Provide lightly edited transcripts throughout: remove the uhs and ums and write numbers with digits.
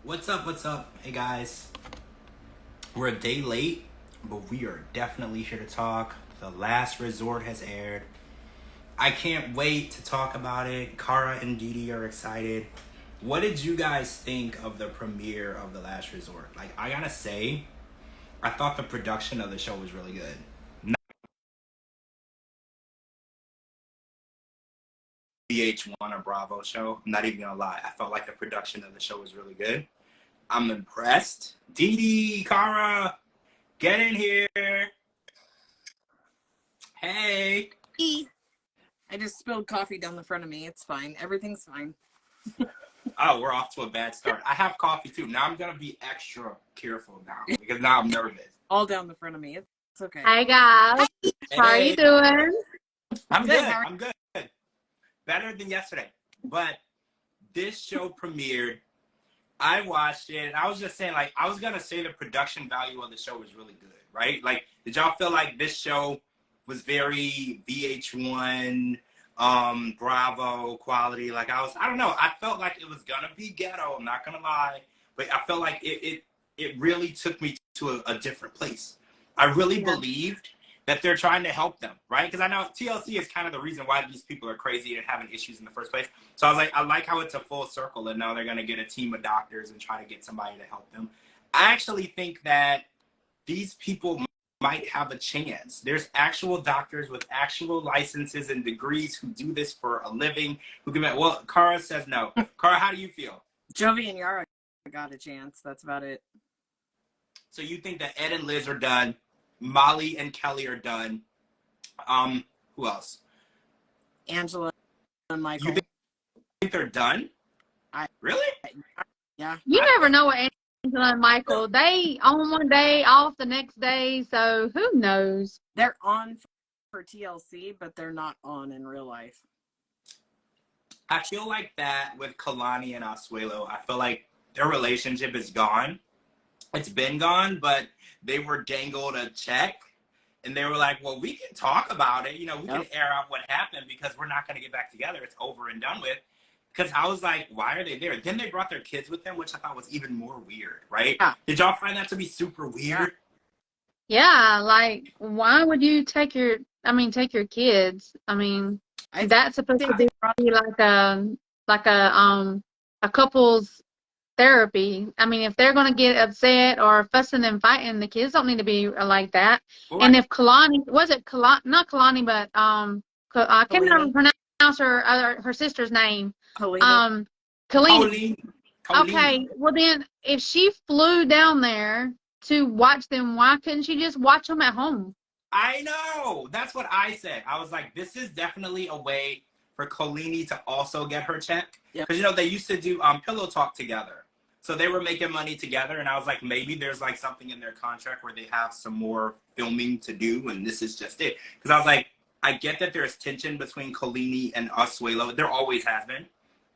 What's up? What's up? Hey guys. We're a day late, but we are definitely here to talk. The Last Resort has aired. I can't wait to talk about it. Kara and DeeDee are excited. What did you guys think of the premiere of The Last Resort? Like, I gotta say, I thought the production of the show was really good. VH1 or Bravo show. I'm not even gonna lie. I felt like the production of the show was really good. I'm impressed. DeeDee, Kara, get in here. Hey. I just spilled coffee down the front of me. It's fine. Everything's fine. Oh, we're off to a bad start. I have coffee too. Now I'm gonna be extra careful now because now I'm nervous. All down the front of me. It's okay. Hi guys, how are you doing? I'm good. I'm good. Better than yesterday. But this show premiered. I watched it. And I was just saying, like, I was gonna say the production value of the show was really good, right? Like, did y'all feel like this show was very VH1, Bravo quality? Like, I don't know. I felt like it was gonna be ghetto. I'm not gonna lie, but I felt like it really took me to a different place. I really believed that they're trying to help them, right? Because I know TLC is kind of the reason why these people are crazy and having issues in the first place. So I was like, I like how it's a full circle, and now they're going to get a team of doctors and try to get somebody to help them. I actually think that these people might have a chance. There's actual doctors with actual licenses and degrees who do this for a living. Who can? Well, Kara says no. Kara, how do you feel? Jovi and Yara got a chance. That's about it. So you think that Ed and Liz are done? Molly and Kelly are done. Who else? Angela and Michael. You think they're done? Really? Yeah. You never know what Angela and Michael, they on one day, off the next day, so who knows? They're on for TLC, but they're not on in real life. I feel like that with Kalani and Asuelo. I feel like their relationship is gone. It's been gone, but they were dangled a check. And they were like, well, we can talk about it. You know, we can air out what happened because we're not going to get back together. It's over and done with. Because I was like, why are they there? Then they brought their kids with them, which I thought was even more weird, right? Yeah. Did y'all find that to be super weird? Yeah, like, why would you take your kids? I mean, that's supposed to be like a couple's therapy. I mean, if they're going to get upset or fussing and fighting, the kids don't need to be like that. Right. And if Kalani, not Kalani, but I can't remember pronounce her sister's name. Kalini. Okay, well then, if she flew down there to watch them, why couldn't she just watch them at home? I know. That's what I said. I was like, this is definitely a way for Kalini to also get her check. Because, you know, they used to do Pillow Talk together. So they were making money together, and I was like, maybe there's like something in their contract where they have some more filming to do, and this is just it. Because I was like, I get that there's tension between Kalini and Asuelo. There always has been.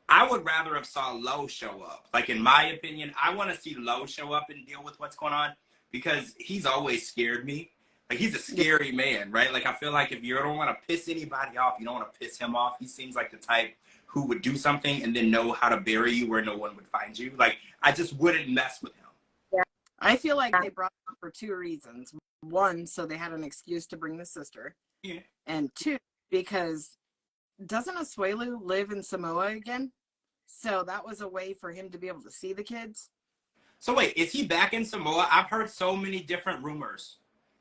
I would rather have saw Lo show up. Like, in my opinion, I want to see Lo show up and deal with what's going on because he's always scared me. Like, he's a scary man, right? Like, I feel like if you don't want to piss anybody off, you don't want to piss him off. He seems like the type who would do something and then know how to bury you where no one would find you. Like, I just wouldn't mess with him. Yeah. I feel like they brought him for two reasons. One, so they had an excuse to bring the sister. Yeah. And two, because doesn't Asuelu live in Samoa again? So that was a way for him to be able to see the kids. So wait, is he back in Samoa? I've heard so many different rumors.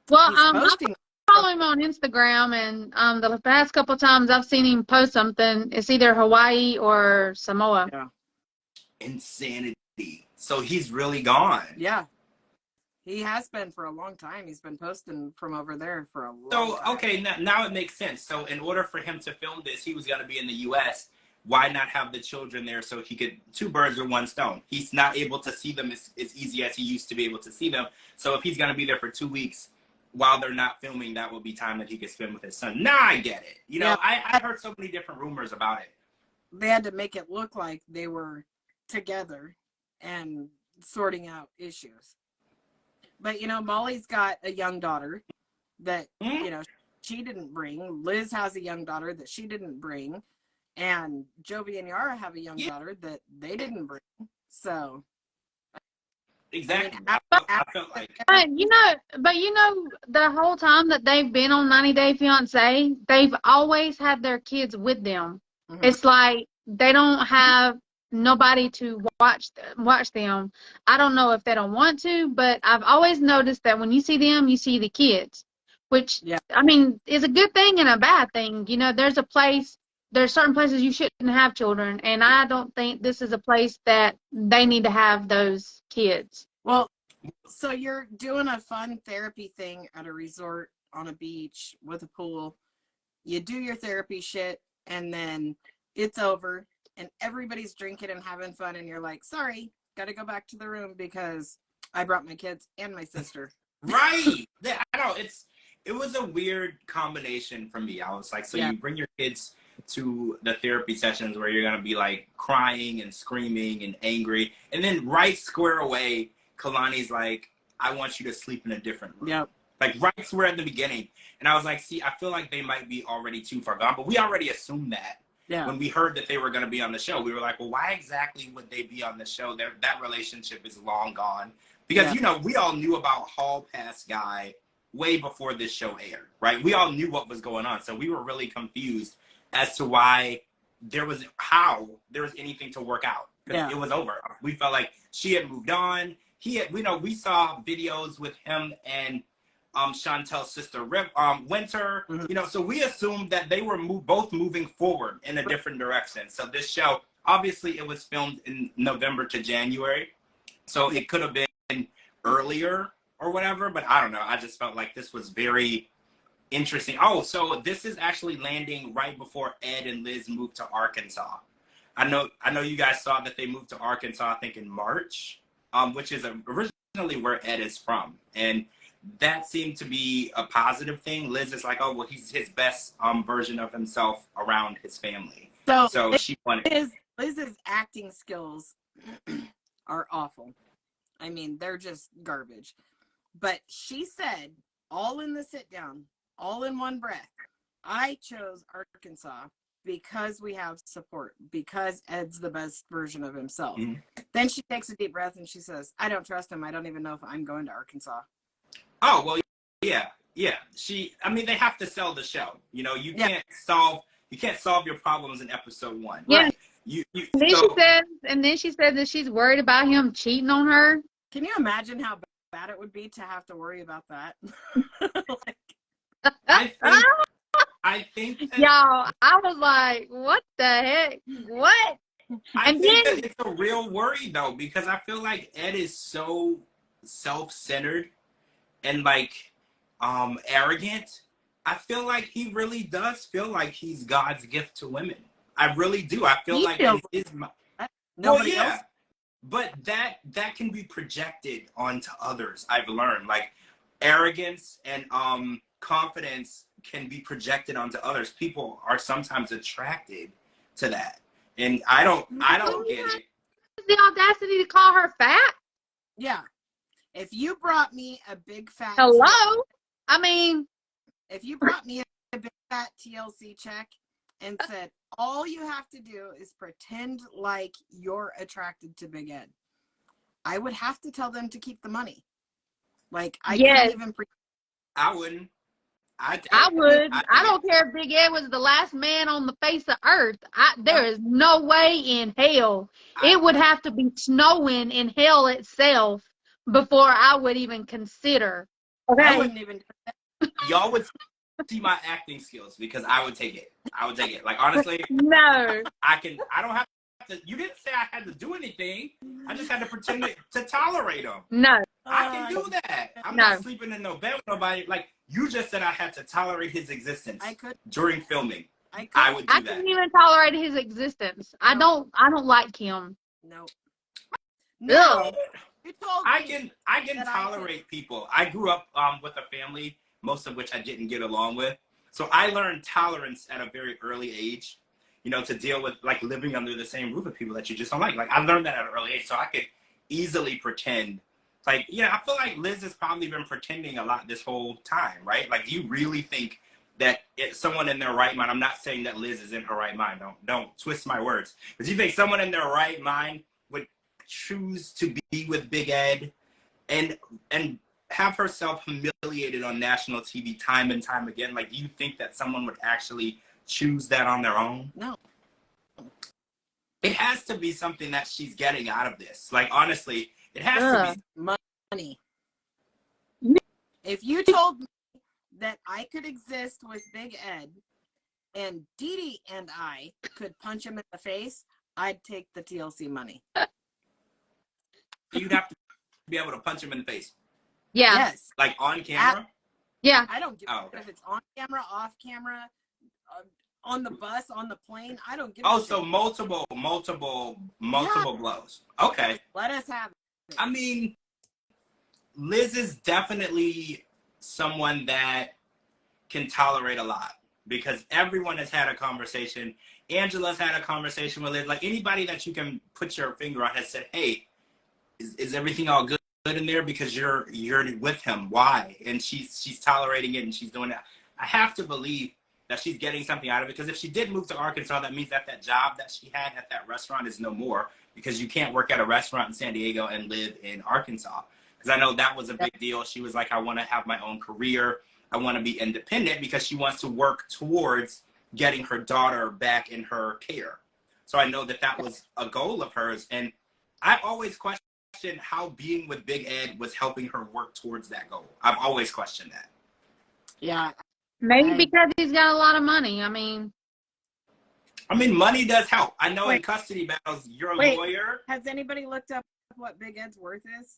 Well, I follow him on Instagram, and the past couple of times I've seen him post something. It's either Hawaii or Samoa. Yeah. Insanity. So he's really gone. Yeah. He has been for a long time. He's been posting from over there for a long time. Okay, now it makes sense. So in order for him to film this, he was going to be in the U.S., why not have the children there so he could two birds with one stone? He's not able to see them as easy as he used to be able to see them. So if he's going to be there for 2 weeks while they're not filming, that will be time that he could spend with his son. Now I get it. You know, I heard so many different rumors about it. They had to make it look like they were together and sorting out issues. But, you know, Molly's got a young daughter that, you know, she didn't bring. Liz has a young daughter that she didn't bring. And Jovi and Yara have a young daughter that they didn't bring. So Exactly. I mean, I felt like. But the whole time that they've been on 90 Day Fiance, they've always had their kids with them. Mhm. It's like they don't have nobody to watch them. I don't know if they don't want to, but I've always noticed that when you see them, you see the kids, which, Yeah. I mean, is a good thing and a bad thing. There's certain places you shouldn't have children, and I don't think this is a place that they need to have those kids. Well, so you're doing a fun therapy thing at a resort on a beach with a pool. You do your therapy shit, and then it's over, and everybody's drinking and having fun, and you're like, sorry, got to go back to the room because I brought my kids and my sister. Right. I know it was a weird combination for me. I was like, so Yeah. you bring your kids to the therapy sessions where you're gonna be like crying and screaming and angry, and then right square away, Kalani's like, I want you to sleep in a different room. Yep. Like right square at the beginning. And I was like, see, I feel like they might be already too far gone, but we already assumed that. Yeah. When we heard that they were going to be on the show, we were like, well, why exactly would they be on the show? That relationship is long gone. Because, we all knew about Hall Pass Guy way before this show aired, right? We all knew what was going on. So we were really confused as to why there was anything to work out. Because it was over. We felt like she had moved on. We saw videos with him and Chantel's sister, Winter. Mm-hmm. So we assumed that they were both moving forward in a different direction. So this show, obviously, it was filmed in November to January, so it could have been earlier or whatever. But I don't know. I just felt like this was very interesting. Oh, so this is actually landing right before Ed and Liz moved to Arkansas. I know you guys saw that they moved to Arkansas, I think in March, which is originally where Ed is from, and that seemed to be a positive thing. Liz is like, oh, well, he's his best version of himself around his family. So she wanted. Liz's acting skills are awful. I mean, they're just garbage. But she said, all in the sit down, all in one breath, I chose Arkansas because we have support, because Ed's the best version of himself. Mm-hmm. Then she takes a deep breath and she says, I don't trust him. I don't even know if I'm going to Arkansas. Oh, well, yeah. They have to sell the show. You can't solve your problems in episode 1. Yeah. Right. And then she said that she's worried about him cheating on her. Can you imagine how bad it would be to have to worry about that? I think y'all, I was like, what the heck? What? I think that it's a real worry though, because I feel like Ed is so self-centered and arrogant. I feel like he really does feel like he's God's gift to women. I really do. I feel like nobody else. But that can be projected onto others. I've learned arrogance and confidence can be projected onto others. People are sometimes attracted to that, and I don't get it. The audacity to call her fat? Yeah. If you brought me a big fat hello, if you brought me a big fat TLC check and said all you have to do is pretend like you're attracted to Big Ed, I would have to tell them to keep the money. Couldn't even. I wouldn't. I would. I don't care if Big Ed was the last man on the face of earth. There is no way in hell. It would have to be snowing in hell itself before I would even consider. Okay. I wouldn't even. Y'all would see my acting skills because I would take it. Honestly. No. I don't have to. You didn't say I had to do anything. I just had to pretend to tolerate them. No. I can do that. I'm not sleeping in no bed with nobody. You just said I had to tolerate his existence. I could during filming. I would do that. I couldn't even tolerate his existence. No. I don't like him. No. No. You told me I can tolerate people. I grew up with a family, most of which I didn't get along with. So I learned tolerance at a very early age, to deal with living under the same roof with people that you just don't like. I learned that at an early age, so I could easily pretend. I feel like Liz has probably been pretending a lot this whole time, right? Do you really think that it's someone in their right mind? I'm not saying that Liz is in her right mind. Don't twist my words. But do you think someone in their right mind would choose to be with Big Ed and have herself humiliated on national TV time and time again. Like, do you think that someone would actually choose that on their own? No. It has to be something that she's getting out of this. Like, honestly, it has to be money. If you told me that I could exist with Big Ed and DeeDee and I could punch him in the face, I'd take the TLC money. You'd have to be able to punch him in the face. Yeah. Yes. Like on camera? Yeah. I don't give a shit if it's on camera, off camera, on the bus, on the plane. I don't give a shit. So multiple blows. Okay. Let us have it. I mean, Liz is definitely someone that can tolerate a lot because everyone has had a conversation. Angela's had a conversation with Liz. Like, anybody that you can put your finger on has said, hey, is everything all good in there? Because you're with him. Why? And she's tolerating it and she's doing it. I have to believe that she's getting something out of it, because if she did move to Arkansas, that means that job that she had at that restaurant is no more, because you can't work at a restaurant in San Diego and live in Arkansas. Because I know that was a big deal. She was like, I want to have my own career. I want to be independent, because she wants to work towards getting her daughter back in her care. So I know that was a goal of hers. And I've always questioned how being with Big Ed was helping her work towards that goal. I've always questioned that. Yeah. Maybe because he's got a lot of money. I mean, money does help. I know in custody battles, you're a lawyer. Has anybody looked up what Big Ed's worth is?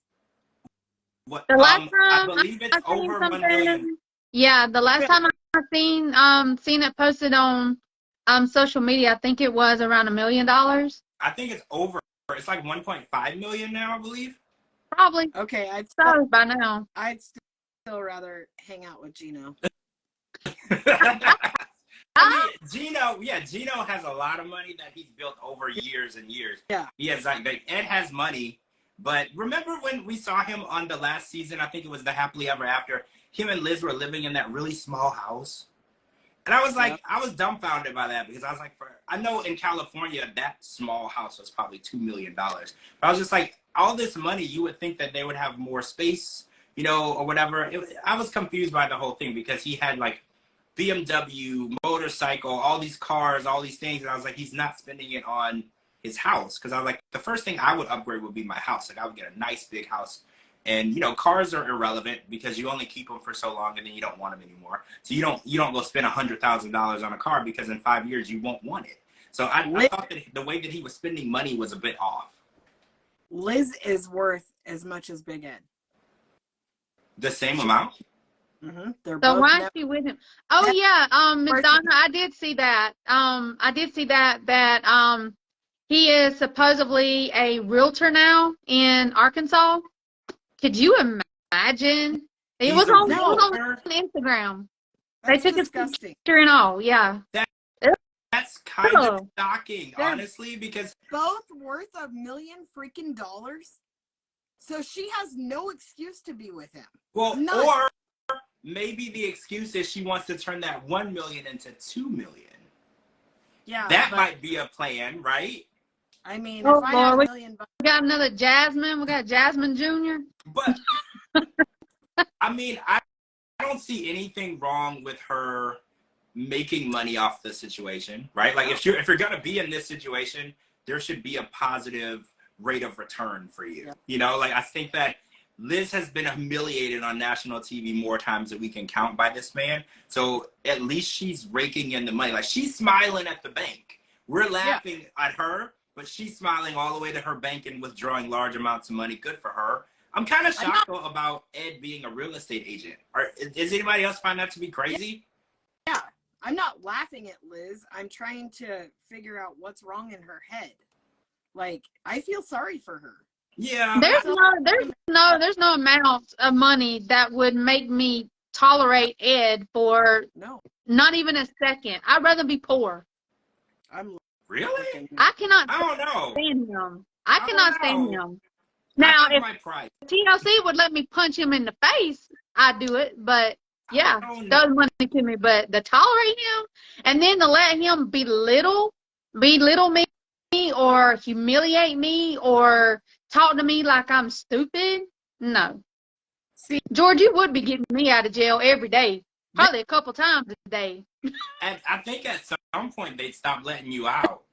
What, the last time I believe it's over 1 million. Yeah, the last time I seen it posted on social media, I think it was around $1 million. I think it's over. It's like 1.5 million now, I believe. Probably. Okay, by now. I'd still rather hang out with Gino. Gino has a lot of money that he's built over years and years. Yeah. He has like Ed has money, but remember when we saw him on the last season, I think it was the Happily Ever After, him and Liz were living in that really small house. And I was like, I was dumbfounded by that, because I was like, I know in California, that small house was probably $2 million. But I was just like, all this money, you would think that they would have more space, or whatever. I was confused by the whole thing, because he had like BMW, motorcycle, all these cars, all these things. And I was like, he's not spending it on his house. Because I was like, the first thing I would upgrade would be my house. Like, I would get a nice big house. And, cars are irrelevant, because you only keep them for so long and then you don't want them anymore. So you don't go spend $100,000 on a car, because in 5 years you won't want it. So I thought that the way that he was spending money was a bit off. Liz is worth as much as Big Ed. The same amount? Mm-hmm. So why is she with him? Oh yeah, Ms. Donna, I did see that. That he is supposedly a realtor now in Arkansas. Could you imagine? It was on Instagram. That's they took disgusting. A picture and all. Yeah. That's kind of shocking, honestly, because both worth $1 million freaking dollars. So she has no excuse to be with him. Well, none. Or maybe the excuse is she wants to turn that 1 million into 2 million. Yeah. That might be a plan, right? I mean, if I had $1 million bucks. We got another Jasmine. We got Jasmine Jr. But I mean, I don't see anything wrong with her making money off the situation, right? Like, if you're gonna be in this situation, there should be a positive rate of return for you. Yeah. Like, I think that Liz has been humiliated on national TV more times than we can count by this man. So at least she's raking in the money. Like, she's smiling at the bank. We're laughing at her, but she's smiling all the way to her bank and withdrawing large amounts of money. Good for her. I'm kind of shocked though about Ed being a real estate agent. Does anybody else find that to be crazy? Yeah. I'm not laughing at Liz. I'm trying to figure out what's wrong in her head. Like, I feel sorry for her. Yeah. There's no amount of money that would make me tolerate Ed for not even a second. I'd rather be poor. Really? I cannot. I don't know. Stand him. I cannot stand him. Now, if TLC would let me punch him in the face, I'd do it. But yeah, doesn't money to me. But to tolerate him and then to let him belittle me or humiliate me or talk to me like I'm stupid, No. See, George, you would be getting me out of jail every day. Probably a couple times a day. And I think at some point they'd stop letting you out.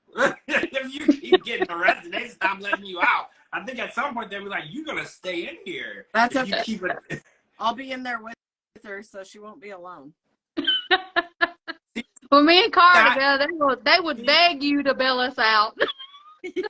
If you keep getting arrested, they'd stop letting you out. I think at some point they'd be like, "You're gonna stay in here." That's if okay. You keep it. I'll be in there with her, so she won't be alone. When me and Cara together, they would beg you to bail us out.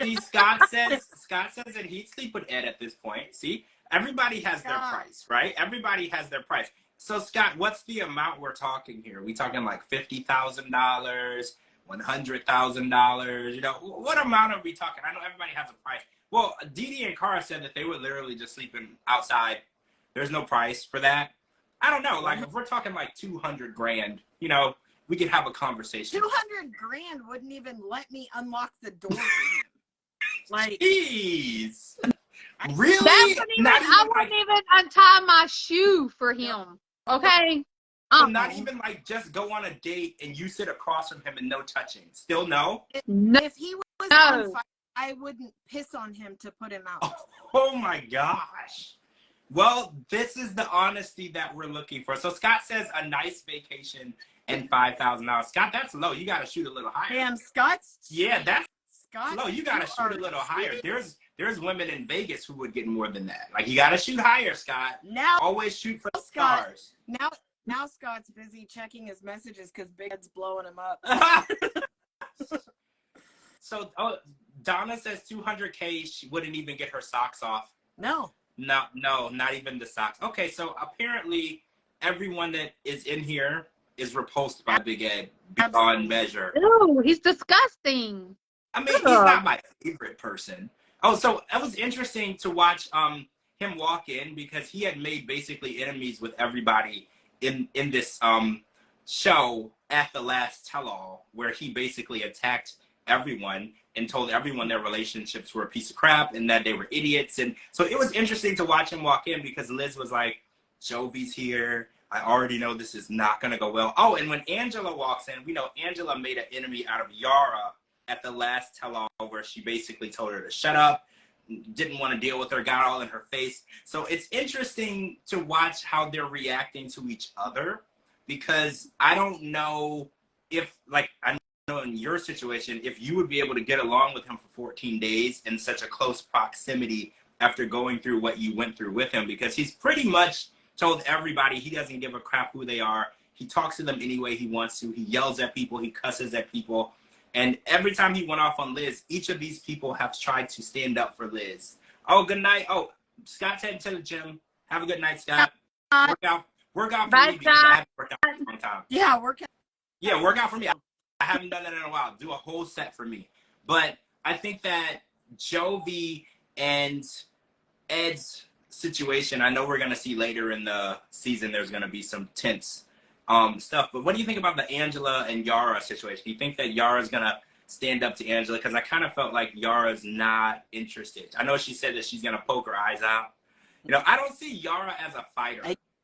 See, Scott says that he'd sleep with Ed at this point. See, everybody has their price, right? Everybody has their price. So, Scott, what's the amount we're talking here? We talking like $50,000, $100,000? You know, what amount are we talking? I know everybody has a price. Well, DeeDee and Cara said that they were literally just sleeping outside. There's no price for that. I don't know. Like, if we're talking like 200 grand, you know, we could have a conversation. 200 grand wouldn't even let me unlock the door for him. Like, jeez. Really? I wouldn't even untie my shoe for him. Okay? Not even like just go on a date and you sit across from him and no touching. Still no? If he was on fire, I wouldn't piss on him to put him out. Oh my gosh. Well, this is the honesty that we're looking for. So Scott says a nice vacation and $5,000. Scott, that's low. You got to shoot a little higher. Damn, Scott's. Yeah, that's Scott, low. You got to shoot a little higher. There's women in Vegas who would get more than that. Like, you got to shoot higher, Scott. Now, always shoot for the Scott, stars. Now Scott's busy checking his messages because Big Ed's blowing him up. So, Donna says 200K, she wouldn't even get her socks off. No, not even the socks. Okay, so apparently everyone that is in here is repulsed by Big Ed beyond measure. Ew, he's disgusting. I mean, he's not my favorite person. Oh, so it was interesting to watch him walk in because he had made basically enemies with everybody in this show at the last tell-all, where he basically attacked everyone and told everyone their relationships were a piece of crap and that they were idiots. And so it was interesting to watch him walk in because Liz was like, Jovi's here. I already know this is not going to go well. Oh, and when Angela walks in, we know Angela made an enemy out of Yara at the last tell-all, where she basically told her to shut up, didn't want to deal with her, got all in her face. So it's interesting to watch how they're reacting to each other, because I don't know if, like, I know in your situation, if you would be able to get along with him for 14 days in such a close proximity after going through what you went through with him, because he's pretty much told everybody he doesn't give a crap who they are. He talks to them any way he wants to. He yells at people. He cusses at people. And every time he went off on Liz, each of these people have tried to stand up for Liz. Oh, good night. Oh, Scott's heading to the gym. Have a good night, Scott. Work out for me, because I haven't worked out for a long time. Yeah, work out for me. I haven't done that in a while. Do a whole set for me. But I think that Jovi and Ed's situation, I know we're going to see later in the season, there's going to be some tense stuff. But what do you think about the Angela and Yara situation? Do you think that Yara's going to stand up to Angela? Because I kind of felt like Yara's not interested. I know she said that she's going to poke her eyes out. You know, I don't see Yara as a fighter.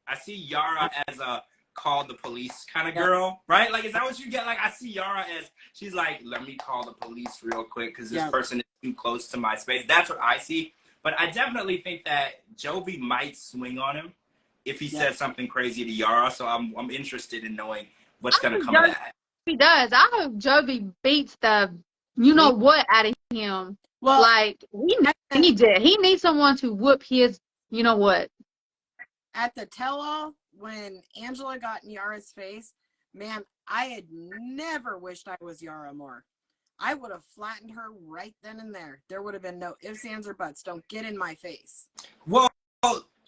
I see Yara as a call the police kind of girl, right? Like, is that what you get? Like, I see Yara as, she's like, let me call the police real quick because this person is too close to my space. That's what I see. But I definitely think that Jovi might swing on him if he says something crazy to Yara. So I'm interested in knowing what's going to come of that. He does. I hope Jovi beats the what out of him. Well, like, he needs someone to whoop his what. At the tell-all, when Angela got in Yara's face, man, I had never wished I was Yara more. I would have flattened her right then and there. There would have been no ifs, ands, or buts. Don't get in my face. Well,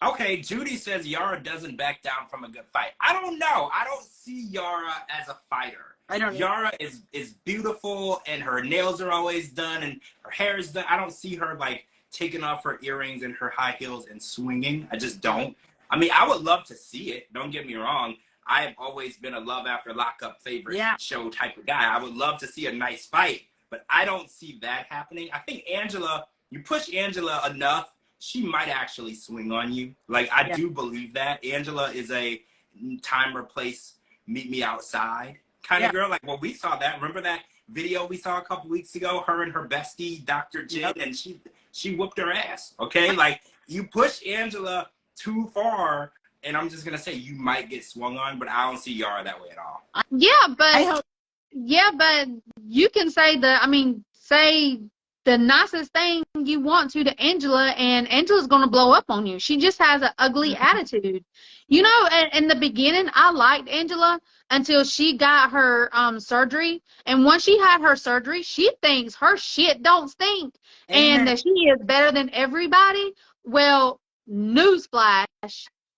okay, Judy says Yara doesn't back down from a good fight. I don't know. I don't see Yara as a fighter. I don't. Yara is beautiful, and her nails are always done, and her hair is done. I don't see her, like, taking off her earrings and her high heels and swinging. I just don't. I mean, I would love to see it. Don't get me wrong. I have always been a Love After Lockup favorite show type of guy. I would love to see a nice fight, but I don't see that happening. I think Angela, you push Angela enough, she might actually swing on you. Like, I do believe that. Angela is a time or place, meet me outside kind of girl. Like, well, we saw that. Remember that video we saw a couple weeks ago? Her and her bestie, Dr. Jen, and she whooped her ass, okay? Like, you push Angela too far, and I'm just gonna say you might get swung on, but I don't see Yara that way at all. Yeah, but you can say say the nicest thing you want to Angela, and Angela's going to blow up on you. She just has an ugly attitude. You know, in the beginning, I liked Angela until she got her surgery. And once she had her surgery, she thinks her shit don't stink. Amen. And that she is better than everybody. Well, newsflash,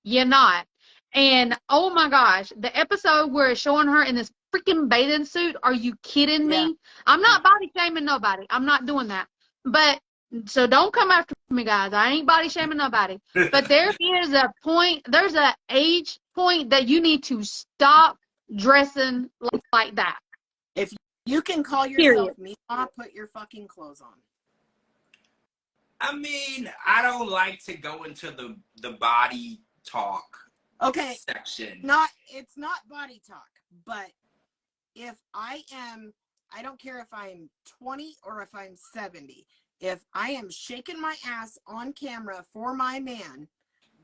you're not. And oh my gosh, the episode where it's showing her in this freaking bathing suit, are you kidding me? Yeah. I'm not body shaming nobody. I'm not doing that. But so don't come after me, guys. I ain't body shaming nobody. But there is a point, there's an age point that you need to stop dressing like that. If you can call yourself Mima, put your fucking clothes on. I mean, I don't like to go into the body talk section. It's not body talk, but if I don't care if I'm 20 or if I'm 70, if I am shaking my ass on camera for my man,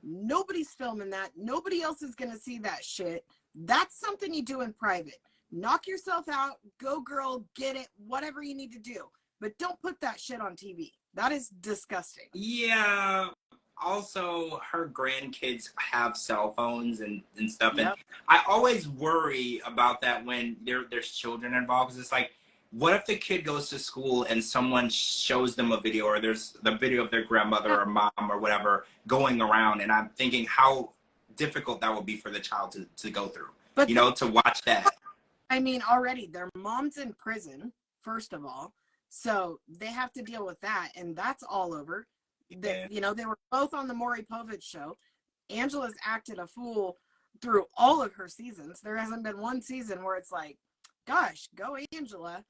nobody's filming that. Nobody else is going to see that shit. That's something you do in private. Knock yourself out, go girl, get it, whatever you need to do. But don't put that shit on TV. That is disgusting. Yeah. Also, her grandkids have cell phones and stuff. Yep. And I always worry about that when there's children involved. Because it's like, what if the kid goes to school and someone shows them a video, or there's the video of their grandmother or mom or whatever going around, and I'm thinking how difficult that would be for the child to go through, but to watch that. I mean, already their mom's in prison, first of all, so they have to deal with that, and that's all over. They were both on the Maury Povich show. Angela's acted a fool through all of her seasons. There hasn't been one season where it's like, gosh, go Angela.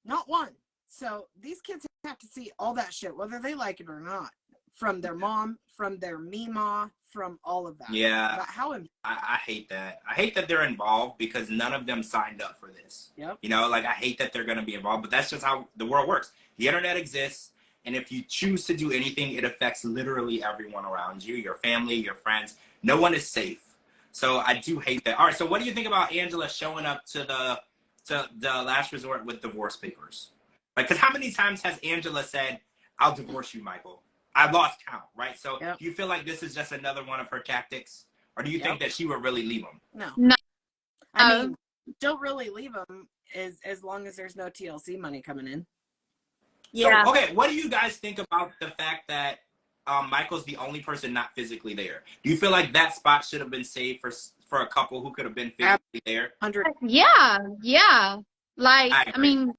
Not one. So these kids have to see all that shit, whether they like it or not, from their mom, from their Mima, from all of that. Yeah. But how I hate that. I hate that they're involved because none of them signed up for this. Yep. I hate that they're going to be involved, but that's just how the world works. The internet exists. And if you choose to do anything, it affects literally everyone around you, your family, your friends. No one is safe. So I do hate that. All right, so what do you think about Angela showing up to the last resort with divorce papers? Like, because how many times has Angela said, I'll divorce you, Michael? I lost count, right? So do you feel like this is just another one of her tactics? Or do you think that she would really leave him? No. I mean, she'll really leave him as long as there's no TLC money coming in. Yeah. So, okay, what do you guys think about the fact that Michael's the only person not physically there? Do you feel like that spot should have been saved for a couple who could have been physically there? 100. Yeah. Like, I mean,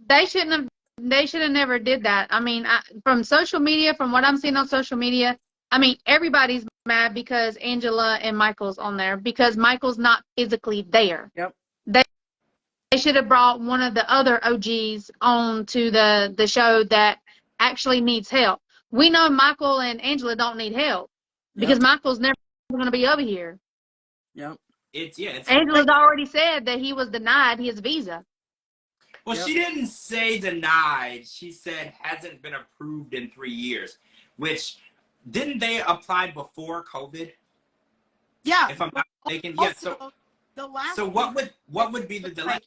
they should have never did that. I mean, from social media, from what I'm seeing on social media, I mean, everybody's mad because Angela and Michael's on there because Michael's not physically there. Yep. They should have brought one of the other OGs on to the show that actually needs help. We know Michael and Angela don't need help because Michael's never going to be over here. Yep. It's Angela's already said that he was denied his visa. Well, she didn't say denied. She said hasn't been approved in 3 years, which didn't they apply before COVID? Yeah. If I'm not mistaken. Also, yeah. So what would be the delay?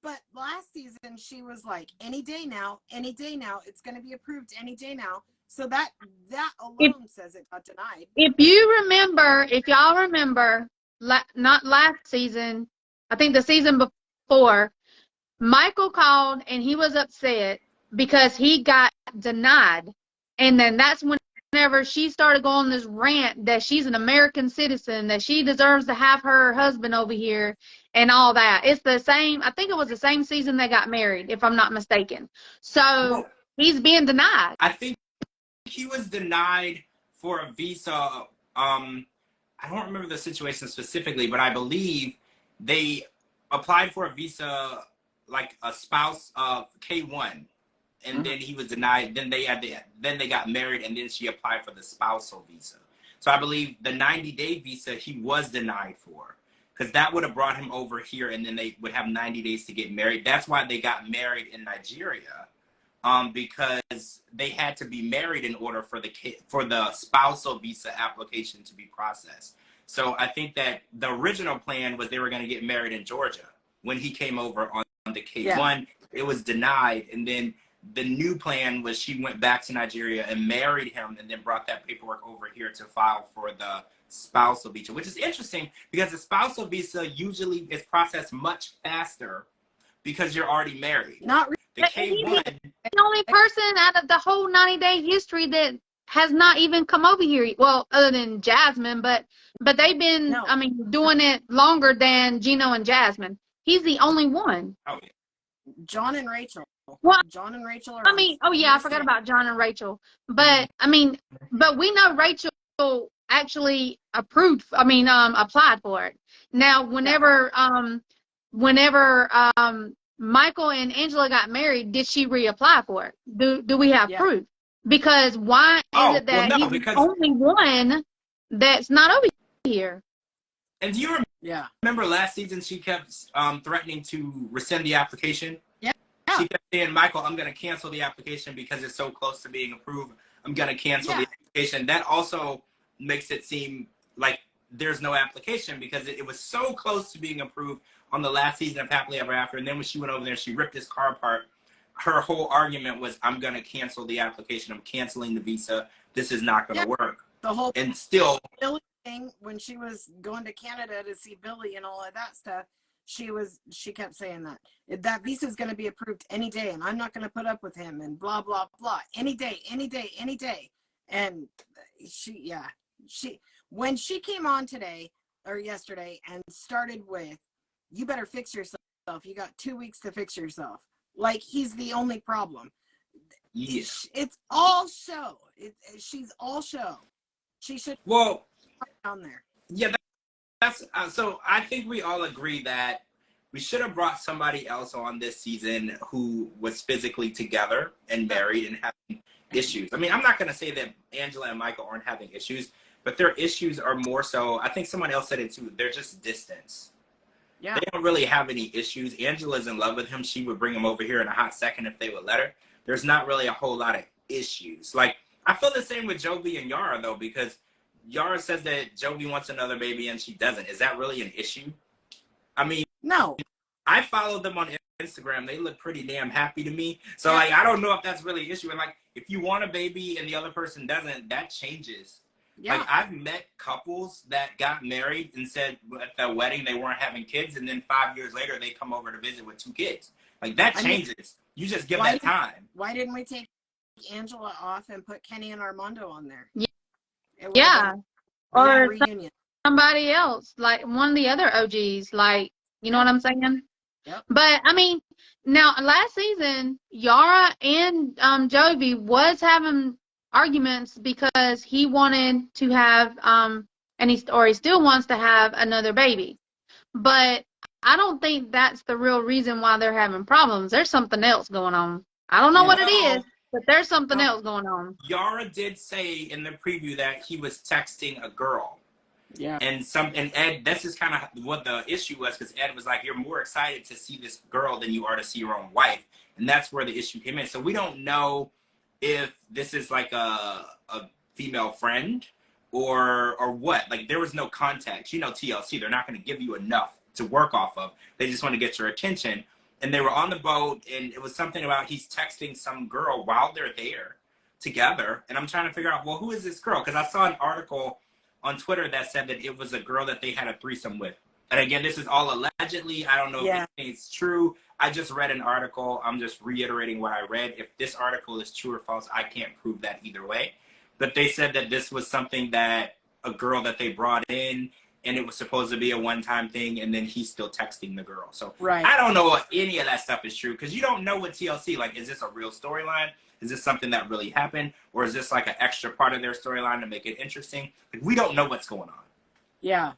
But last season she was like, any day now, it's going to be approved any day now. So that alone says it got denied. If y'all remember, not last season, I think the season before, Michael called and he was upset because he got denied. And then that's whenever she started going this rant that she's an American citizen, that she deserves to have her husband over here and all that. It's the same, I think it was the same season they got married, if I'm not mistaken. So he's being denied. I think he was denied for a visa. I don't remember the situation specifically, but I believe they applied for a visa like a spouse of K1, and then he was denied. Then they got married, and then she applied for the spousal visa. So I believe the 90-day visa he was denied for, because that would have brought him over here, and then they would have 90 days to get married. That's why they got married in Nigeria, because they had to be married in order for the spousal visa application to be processed. So I think that the original plan was they were going to get married in Georgia when he came over on the K1. It was denied, and then the new plan was she went back to Nigeria and married him and then brought that paperwork over here to file for the spousal visa, which is interesting because the spousal visa usually is processed much faster because you're already married. Not really. The K1. The only person out of the whole 90-day history that has not even come over here. Well, other than Jasmine, but they've been, I mean, doing it longer than Gino and Jasmine. He's the only one. Oh, yeah. John and Rachel. Well, John and Rachel are. I mean, oh yeah, I forgot about John and Rachel. But I mean, but we know Rachel actually applied for it. Now, whenever Michael and Angela got married, did she reapply for it? Do we have proof? Because why is it that he's the only one that's not over here? And do you remember last season she kept threatening to rescind the application? Yeah. She kept saying, Michael, I'm going to cancel the application because it's so close to being approved. I'm going to cancel the application. That also makes it seem like there's no application because it was so close to being approved on the last season of Happily Ever After. And then when she went over there, she ripped his car apart. Her whole argument was, I'm going to cancel the application. I'm canceling the visa. This is not going to work. The whole and still Billy thing, when she was going to Canada to see Billy and all of that stuff, she kept saying that visa is going to be approved any day, and I'm not going to put up with him, and blah blah blah, any day. And when she came on today or yesterday and started with, you better fix yourself. You got 2 weeks to fix yourself. Like he's the only problem. It's all show. She's all show. She should on there. Yeah, that's so I think we all agree that we should have brought somebody else on this season who was physically together and married and having issues. I mean, I'm not going to say that Angela and Michael aren't having issues, but their issues are more so, I think someone else said it too, they're just distance. Yeah. They don't really have any issues. Angela's in love with him. She would bring him over here in a hot second if they would let her. There's not really a whole lot of issues. Like, I feel the same with Jovi and Yara, though, because Yara says that Jovi wants another baby and she doesn't. Is that really an issue? I mean, no. I follow them on Instagram. They look pretty damn happy to me. So, like, I don't know if that's really an issue. And, like, if you want a baby and the other person doesn't, that changes. Yeah. Like, I've met couples that got married and said at the wedding they weren't having kids, and then 5 years later they come over to visit with 2 kids. Like, that changes. You just give that time. Why didn't we take Angela off and put Kenny and Armando on there? Yeah. Or reunion. Somebody else, like one of the other OGs, like, you know what I'm saying? Yep. But, I mean, now, last season, Yara and Jovi was having arguments because he wanted to have, he still wants to have another baby. But I don't think that's the real reason why they're having problems. There's something else going on. I don't know what it is, but there's something else going on. Yara did say in the preview that he was texting a girl. Yeah. And Ed, this is kind of what the issue was, because Ed was like, you're more excited to see this girl than you are to see your own wife. And that's where the issue came in. So we don't know if this is like a female friend or what. Like, there was no context. You know, TLC, they're not going to give you enough to work off of. They just want to get your attention. And they were on the boat, and it was something about he's texting some girl while they're there together. And I'm trying to figure out, well, who is this girl? Because I saw an article on Twitter that said that it was a girl that they had a threesome with. And again, this is all allegedly. I don't know if it's true. I just read an article. I'm just reiterating what I read. If this article is true or false, I can't prove that either way. But they said that this was something that a girl that they brought in, and it was supposed to be a one-time thing, and then he's still texting the girl. So I don't know if any of that stuff is true, because you don't know what TLC, like, is this a real storyline? Is this something that really happened? Or is this like an extra part of their storyline to make it interesting? Like, we don't know what's going on. Yeah.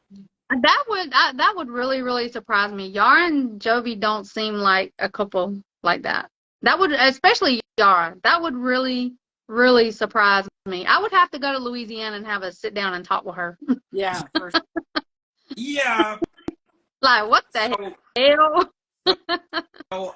That would really, really surprise me. Yara and Jovi don't seem like a couple like that. That would, especially Yara, that would really, really surprise me. I would have to go to Louisiana and have a sit down and talk with her. Yeah. For sure. Yeah. Like, what the hell? So,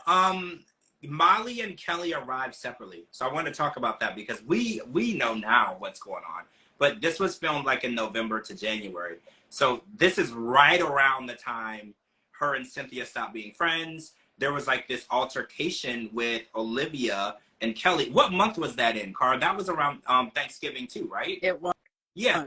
Molly and Kelly arrived separately. So I want to talk about that because we know now what's going on. But this was filmed like in November to January. So this is right around the time her and Cynthia stopped being friends. There was like this altercation with Olivia and Kelly. What month was that in, Carl? That was around Thanksgiving too, right? It was. Yeah.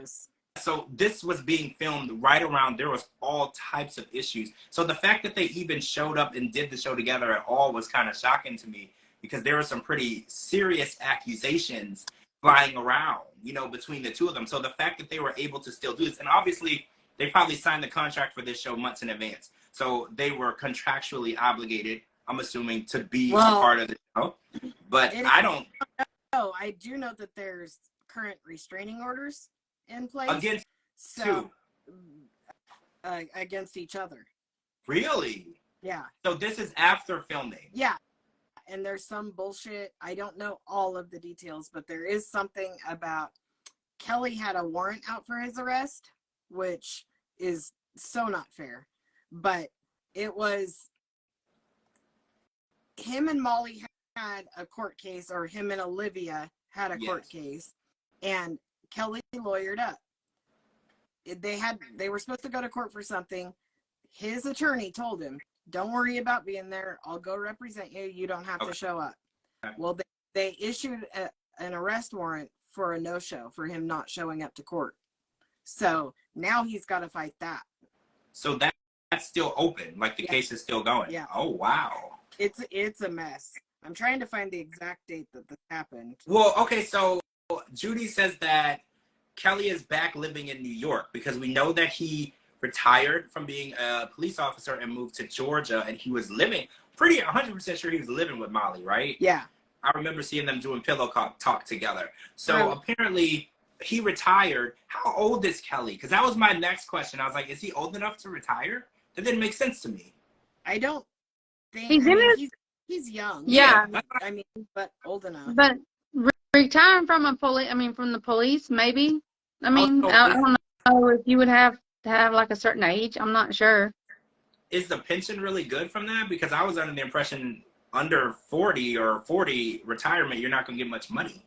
So this was being filmed right around, there was all types of issues. So the fact that they even showed up and did the show together at all was kind of shocking to me because there were some pretty serious accusations flying around, you know, between the two of them. So the fact that they were able to still do this, and obviously they probably signed the contract for this show months in advance. So they were contractually obligated, I'm assuming, to be a part of the show. But I don't. Oh, I do know that there's current restraining orders in place against two. Against each other. Really? Yeah. So this is after filming. Yeah. And there's some bullshit. I don't know all of the details, but there is something about Kelly had a warrant out for his arrest, which is so not fair. But it was him and Molly had a court case, or him and Olivia had a court case, and Kelly lawyered up. They were supposed to go to court for something. His attorney told him, "Don't worry about being there. I'll go represent you. You don't have to show up." Well, they issued an arrest warrant for a no-show, for him not showing up to court. So now he's got to fight that. So that's still open. Like the case is still going. Yeah. Oh, wow. It's a mess. I'm trying to find the exact date that this happened. Well, okay, so Judy says that Kelly is back living in New York because we know that he retired from being a police officer and moved to Georgia, and he was living, pretty 100% sure he was living with Molly, right? Yeah. I remember seeing them doing pillow talk together. So apparently he retired. How old is Kelly? Because that was my next question. I was like, is he old enough to retire? That didn't make sense to me. I don't think he's young. Yeah. I mean, but old enough. But retiring from from the police, maybe. I mean, I don't know if you would have to have like a certain age. I'm not sure. Is the pension really good from that? Because I was under the impression under 40 or 40 retirement, you're not going to get much money.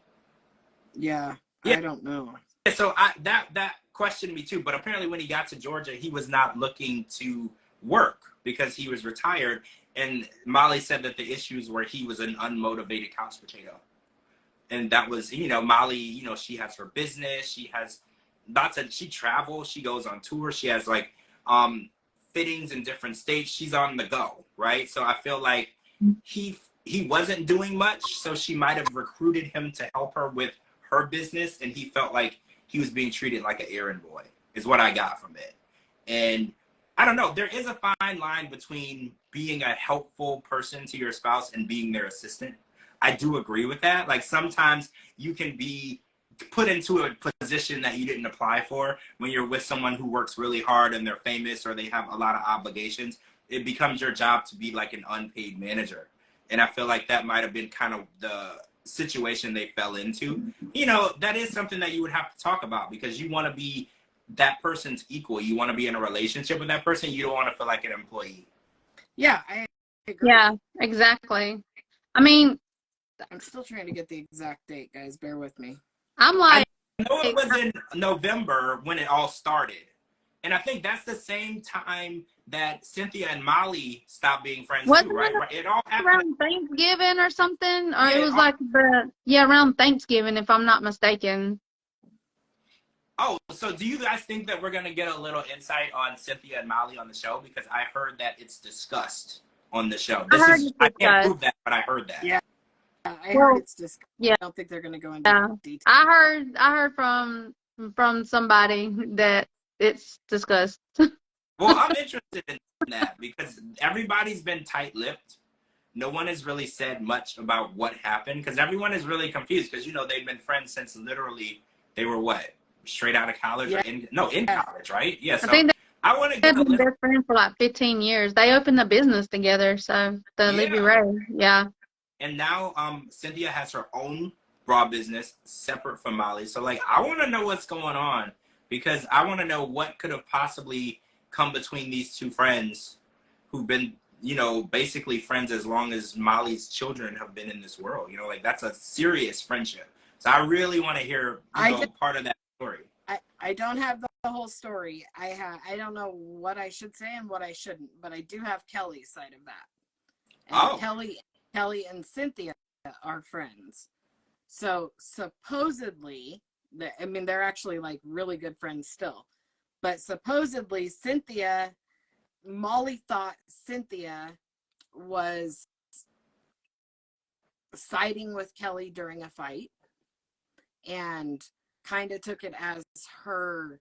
Yeah. I don't know. So that questioned me too. But apparently when he got to Georgia, he was not looking to work because he was retired. And Molly said that the issues were he was an unmotivated couch potato. And that was, Molly, she has her business. She has she travels. She goes on tour. She has like fittings in different states. She's on the go, right? So I feel like he wasn't doing much. So she might have recruited him to help her with her business. And he felt like he was being treated like an errand boy is what I got from it. And I don't know. There is a fine line between being a helpful person to your spouse and being their assistant. I do agree with that. Like sometimes you can be put into a position that you didn't apply for when you're with someone who works really hard and they're famous or they have a lot of obligations. It becomes your job to be like an unpaid manager. And I feel like that might have been kind of the situation they fell into. That is something that you would have to talk about because you want to be that person's equal. You want to be in a relationship with that person. You don't want to feel like an employee. Yeah, I agree. Yeah, exactly. I mean, I'm still trying to get the exact date, guys. Bear with me. I'm like, I know it was in November when it all started. And I think that's the same time that Cynthia and Molly stopped being friends too, right? It all happened around Thanksgiving or something, or it was like around Thanksgiving, if I'm not mistaken. Oh, so do you guys think that we're gonna get a little insight on Cynthia and Molly on the show? Because I heard that it's discussed on the show. I can't prove that, but I heard that. Yeah. I heard it's discussed. Yeah. I don't think they're gonna go into detail. I heard from somebody that it's discussed. Well, I'm interested in that because everybody's been tight-lipped. No one has really said much about what happened because everyone is really confused because, they've been friends since literally they were what? Straight out of college? Yeah. In college, right? Yeah, so I think I want to get they've been best friends for like 15 years. They opened a business together, so the Libby Ray, And now Cynthia has her own bra business separate from Molly. So, I want to know what's going on because I want to know what could have possibly come between these two friends who've been you know, basically friends as long as Molly's children have been in this world. You know, like that's a serious friendship. So I really want to hear, part of that story. I don't have the whole story. I don't know what I should say and what I shouldn't, but I do have Kelly's side of that. And Kelly and Cynthia are friends. So supposedly, they're actually like really good friends still. But supposedly Molly thought Cynthia was siding with Kelly during a fight and kind of took it as her,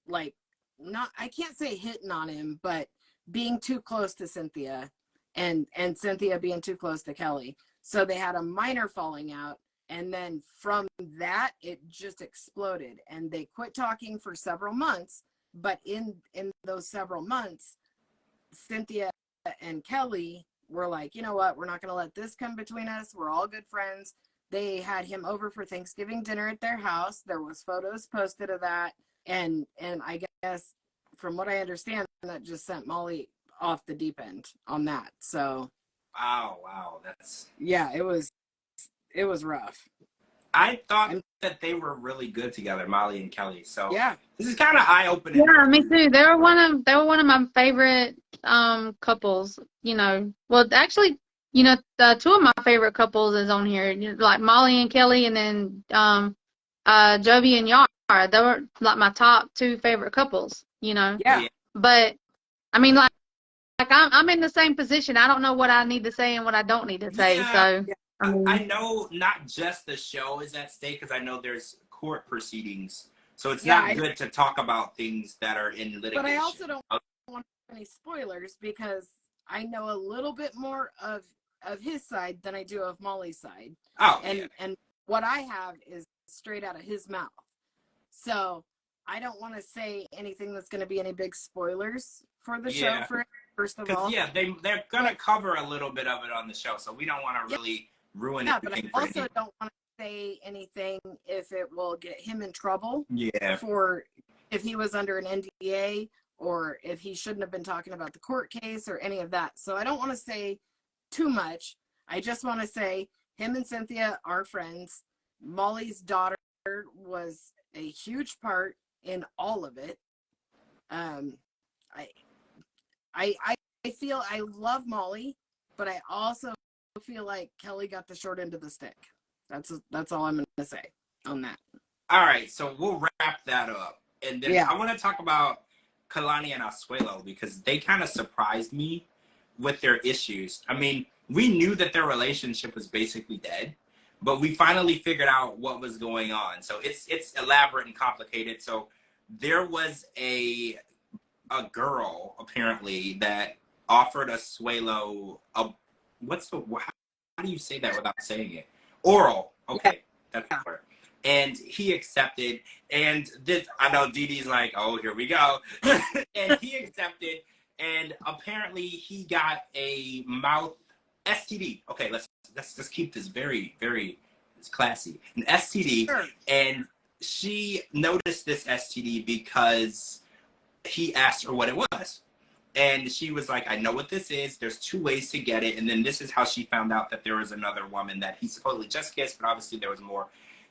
like, I can't say hitting on him, but being too close to Cynthia and Cynthia being too close to Kelly. So they had a minor falling out. And then from that, it just exploded and they quit talking for several months. But in those several months, Cynthia and Kelly were like, you know what? We're not going to let this come between us. We're all good friends. They had him over for Thanksgiving dinner at their house. There was photos posted of that. And I guess from what I understand, that just sent Molly off the deep end on that. So. Wow. Yeah, it was rough. I thought that they were really good together, Molly and Kelly. So yeah, this is kind of eye-opening. Yeah, me too. They were one of my favorite couples. You know, well, actually, the two of my favorite couples is on here, like Molly and Kelly, and then Jovi and Yara. They were like my top two favorite couples. Yeah. But I mean, like I'm in the same position. I don't know what I need to say and what I don't need to say. Yeah. So. I know not just the show is at stake because I know there's court proceedings. So it's not good to talk about things that are in litigation. But I also don't want any spoilers because I know a little bit more of his side than I do of Molly's side. And what I have is straight out of his mouth. So I don't want to say anything that's going to be any big spoilers for the show. First of all, they're going to cover a little bit of it on the show, so we don't want to really ruin it. But I also don't want to say anything if it will get him in trouble. Yeah. For if he was under an NDA or if he shouldn't have been talking about the court case or any of that. So I don't want to say too much. I just want to say him and Cynthia are friends. Molly's daughter was a huge part in all of it. I feel I love Molly, but I also feel like Kelly got the short end of the stick. That's all I'm going to say on that. All right, so we'll wrap that up. And then I want to talk about Kalani and Asuelo because they kind of surprised me with their issues. I mean, we knew that their relationship was basically dead, but we finally figured out what was going on. So it's elaborate and complicated. So there was a girl apparently that offered Asuelo how do you say that without saying it? Oral. Okay, that's the word. And he accepted, and this, I know DeeDee's like, oh, here we go. And he accepted, and apparently he got a mouth STD. Okay, let's just keep this very, very classy. An STD, sure. And she noticed this STD because he asked her what it was. And she was like, I know what this is. There's 2 ways to get it. And then this is how she found out that there was another woman that he supposedly just kissed, but obviously there was more.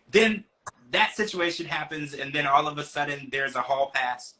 Then that situation happens, and then all of a sudden there's a hall pass.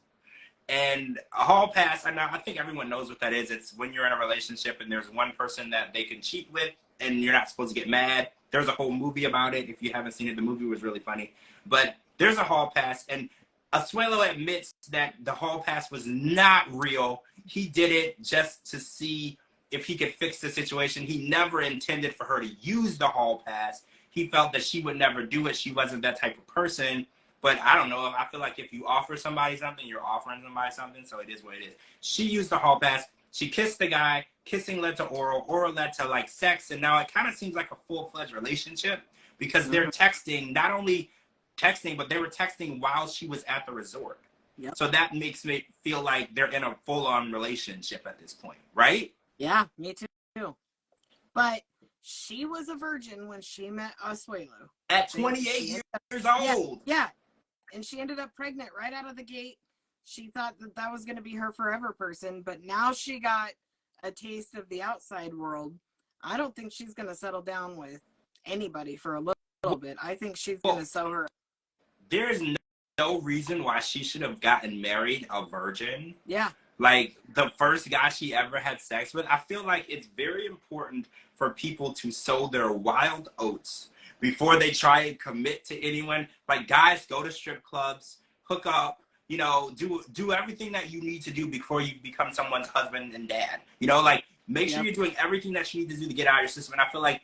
And a hall pass, I think everyone knows what that is. It's when you're in a relationship and there's one person that they can cheat with, and you're not supposed to get mad. There's a whole movie about it. If you haven't seen it, the movie was really funny. But there's a hall pass, and Asuelo admits that the hall pass was not real. He did it just to see if he could fix the situation. He never intended for her to use the hall pass. He felt that she would never do it. She wasn't that type of person. But I don't know. I feel like if you offer somebody something, you're offering somebody something. So it is what it is. She used the hall pass. She kissed the guy. Kissing led to oral. Oral led to like sex. And now it kind of seems like a full-fledged relationship because they're texting, not only texting, but they were texting while she was at the resort. Yep. So that makes me feel like they're in a full-on relationship at this point, right? Yeah, me too. But she was a virgin when she met Asuelo. At 28 years old. Yeah. And she ended up pregnant right out of the gate. She thought that was going to be her forever person, but now she got a taste of the outside world, I don't think she's going to settle down with anybody for a little bit. I think she's going to sew her. There is no reason why she should have gotten married a virgin. Yeah. Like the first guy she ever had sex with. I feel like it's very important for people to sow their wild oats before they try and commit to anyone. Like, guys, go to strip clubs, hook up, you know, do everything that you need to do before you become someone's husband and dad. You know, like, make sure you're doing everything that you need to do to get out of your system. And I feel like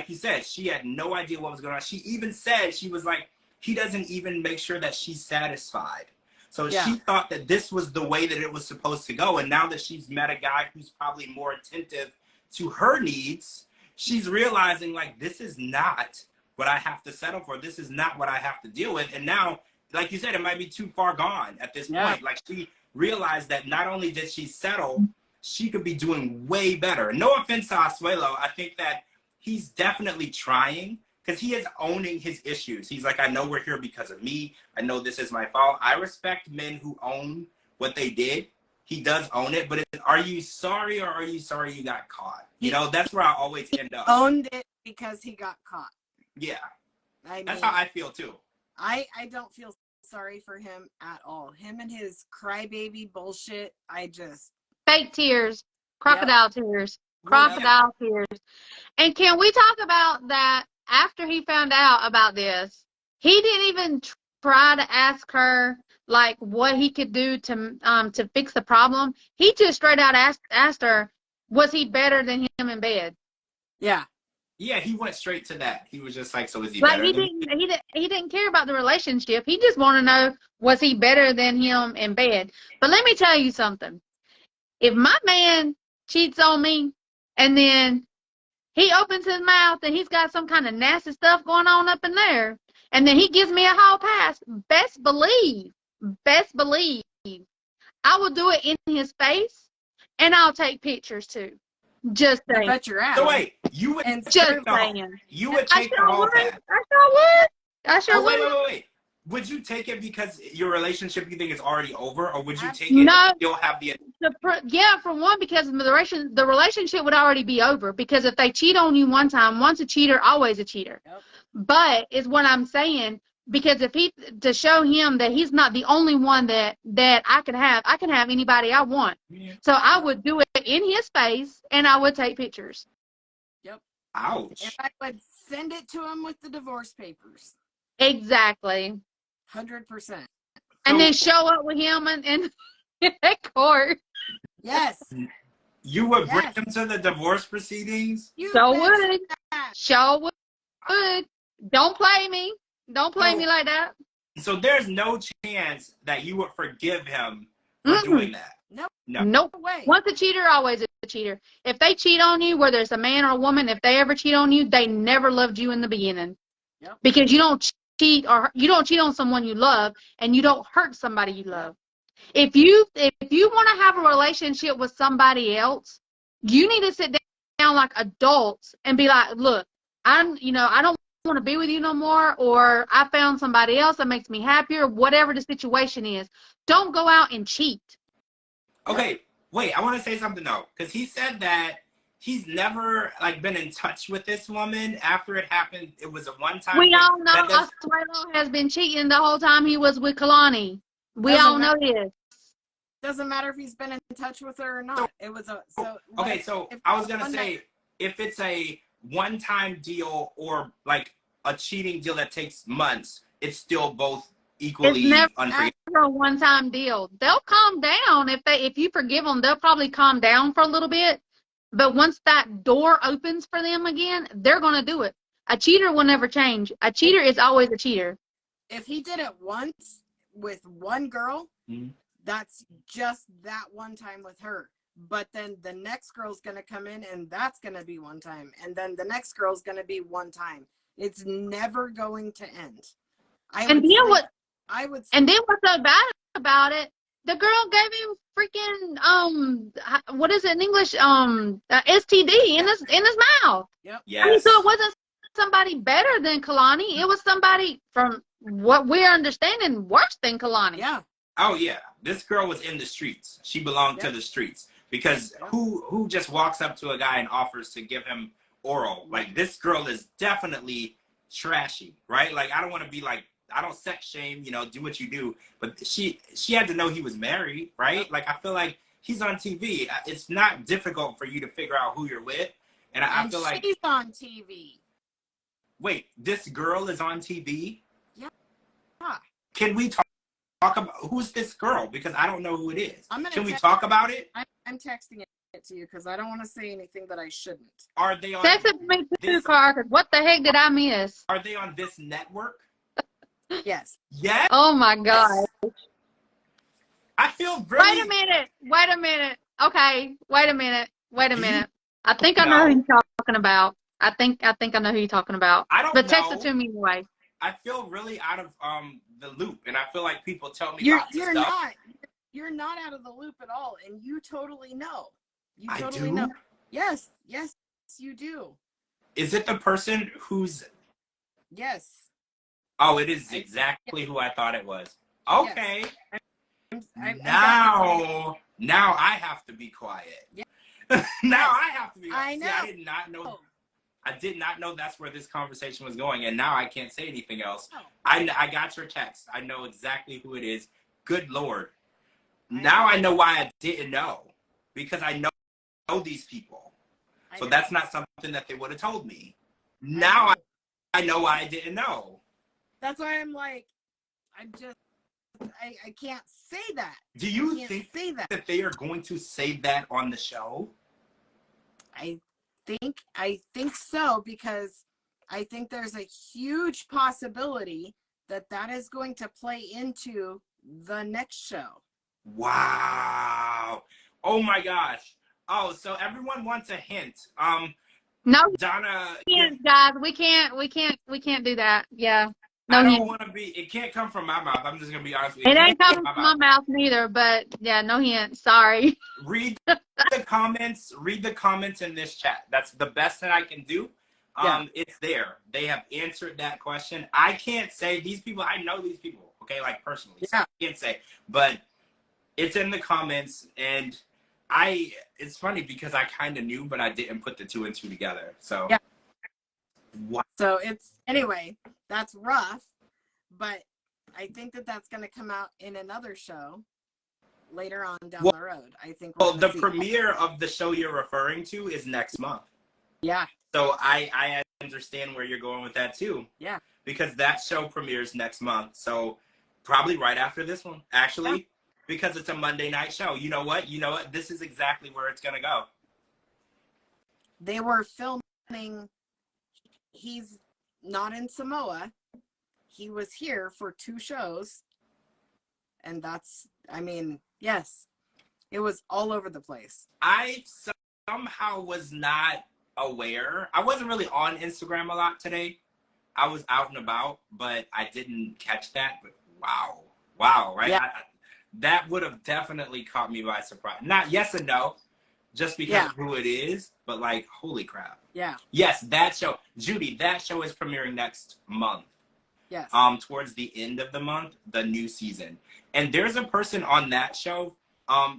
you said, she had no idea what was going on. She even said, she was like, he doesn't even make sure that she's satisfied. So she thought that this was the way that it was supposed to go. And now that she's met a guy who's probably more attentive to her needs, she's realizing, like, this is not what I have to settle for. This is not what I have to deal with. And now, like you said, it might be too far gone at this point. Like, she realized that not only did she settle, she could be doing way better. No offense to Asuelo. I think that he's definitely trying, because he is owning his issues. He's like, I know we're here because of me. I know this is my fault. I respect men who own what they did. He does own it, but are you sorry, or are you sorry you got caught? You know, that's where I always end up. Owned it because he got caught. Yeah. I that's mean, how I feel too. I don't feel sorry for him at all. Him and his crybaby bullshit, fake tears, crocodile tears, crocodile tears. And can we talk about that? After he found out about this, he didn't even try to ask her, like, what he could do to fix the problem. He just straight out asked her, was he better than him in bed? Yeah. Yeah, he went straight to that. He was just like, so is he like, better? He didn't care about the relationship. He just wanted to know, was he better than him in bed? But let me tell you something. If my man cheats on me and then he opens his mouth and he's got some kind of nasty stuff going on up in there, and then he gives me a hall pass, best believe, I will do it in his face, and I'll take pictures too. Just saying. Bet your ass. So wait, you would just saying. You would take the hall pass. I sure would. Wait. Would you take it because your relationship, you think, is already over, or would you take it and still have the? Yeah, for one, because the relationship would already be over. Because if they cheat on you one time, once a cheater, always a cheater. Yep. But is what I'm saying, because to show him that he's not the only one that I can have anybody I want. Yeah. So I would do it in his face, and I would take pictures. Yep. Ouch. And I would send it to him with the divorce papers. Exactly. 100%. And then show up with him in court. Yes. You would bring him to the divorce proceedings? Show would. Don't play me. Don't play me like that. So there's no chance that you would forgive him for doing that? No way. Once a cheater, always a cheater. If they cheat on you, whether it's a man or a woman, if they ever cheat on you, they never loved you in the beginning. Yep. Because you don't cheat on someone you love, and you don't hurt somebody you love. If you want to have a relationship with somebody else, you need to sit down like adults and be like, look, I don't want to be with you no more, or I found somebody else that makes me happier, whatever the situation is. Don't go out and cheat. Okay, wait, I want to say something though, because he said that he's never been in touch with this woman after it happened. It was a one-time. We all know Asuelo has been cheating the whole time he was with Kalani. We all know this. Doesn't matter if he's been in touch with her or not. I was gonna say, if it's a one-time deal or like a cheating deal that takes months, it's still both equally unforgivable. A one-time deal. They'll calm down if you forgive them. They'll probably calm down for a little bit, but once that door opens for them again, they're gonna do it. A cheater will never change. A cheater is always a cheater. If he did it once with one girl, that's just that one time with her. But then the next girl's gonna come in, and that's gonna be one time, and then the next girl's gonna be one time. It's never going to end. And then what's so bad about it? The girl gave him freaking what is it in English? STD in his mouth. Yep. Yes. I mean, so it wasn't somebody better than Kalani. It was somebody, from what we're understanding, worse than Kalani. Yeah. Oh yeah, this girl was in the streets. She belonged to the streets. Because who just walks up to a guy and offers to give him oral? Like, this girl is definitely trashy, right? Like, I don't want to be like, I don't sex shame, you know, do what you do. But she had to know he was married, right? Like, I feel like he's on TV. It's not difficult for you to figure out who you're with. And I feel like she's on TV. Wait, this girl is on TV? Yeah. Can we talk about who's this girl? Because I don't know who it is. Can we talk about it? I'm texting it to you because I don't want to say anything that I shouldn't. Are they on Text it to me too, Car, because what the heck did I miss? Are they on this network? Yes. Yes? Oh my God. I feel really... Wait a minute. Okay, wait a minute. I think I know who you're talking about. I think I know who you're talking about. I don't know. But text it to me anyway. I feel really out of the loop, and I feel like people tell me you're stuff. not. You're not out of the loop at all, and you totally know. You totally know. Yes, you do. Is it the person who's... Yes. Oh, it is exactly who I thought it was. Okay. Yes. Now I have to be quiet. Yeah. Now I have to be quiet. I know. See, I did not know. I did not know that's where this conversation was going, and now I can't say anything else. Oh. I got your text. I know exactly who it is. Good Lord. Now I know why I didn't know. Because I know these people. So that's not something that they would have told me. Now I know why I didn't know. That's why I'm like, I can't say that. Do you think that they are going to say that on the show? I think so, because I think there's a huge possibility that is going to play into the next show. Wow. Oh my gosh. Oh, so everyone wants a hint. No, Donna, guys, we can't do that. Yeah. No, I don't want to be. It can't come from my mouth. I'm just gonna be honest with you. It ain't coming from my mouth neither. But yeah, no hint. Sorry. Read the comments. Read the comments in this chat. That's the best that I can do. It's there. They have answered that question. I can't say these people. I know these people. Okay, like personally. So I can't say, but it's in the comments, and it's funny because I kind of knew, but I didn't put the 2 and 2 together. So yeah. Wow. So anyway, that's rough, but I think that's going to come out in another show later on down the road. I think. Well, the premiere of the show you're referring to is next month. Yeah. So I understand where you're going with that too. Yeah. Because that show premieres next month. So probably right after this one, actually, because it's a Monday night show. You know what? This is exactly where it's going to go. They were filming. He's not in Samoa. He was here for 2 shows. And yes, it was all over the place. I somehow was not aware. I wasn't really on Instagram a lot today. I was out and about, but I didn't catch that. But wow, right? Yeah. That would have definitely caught me by surprise. Not yes and no, just because of who it is, but like, holy crap. Yeah. Yes, that show. Judy, that show is premiering next month. Yes. Towards the end of the month, the new season. And there's a person on that show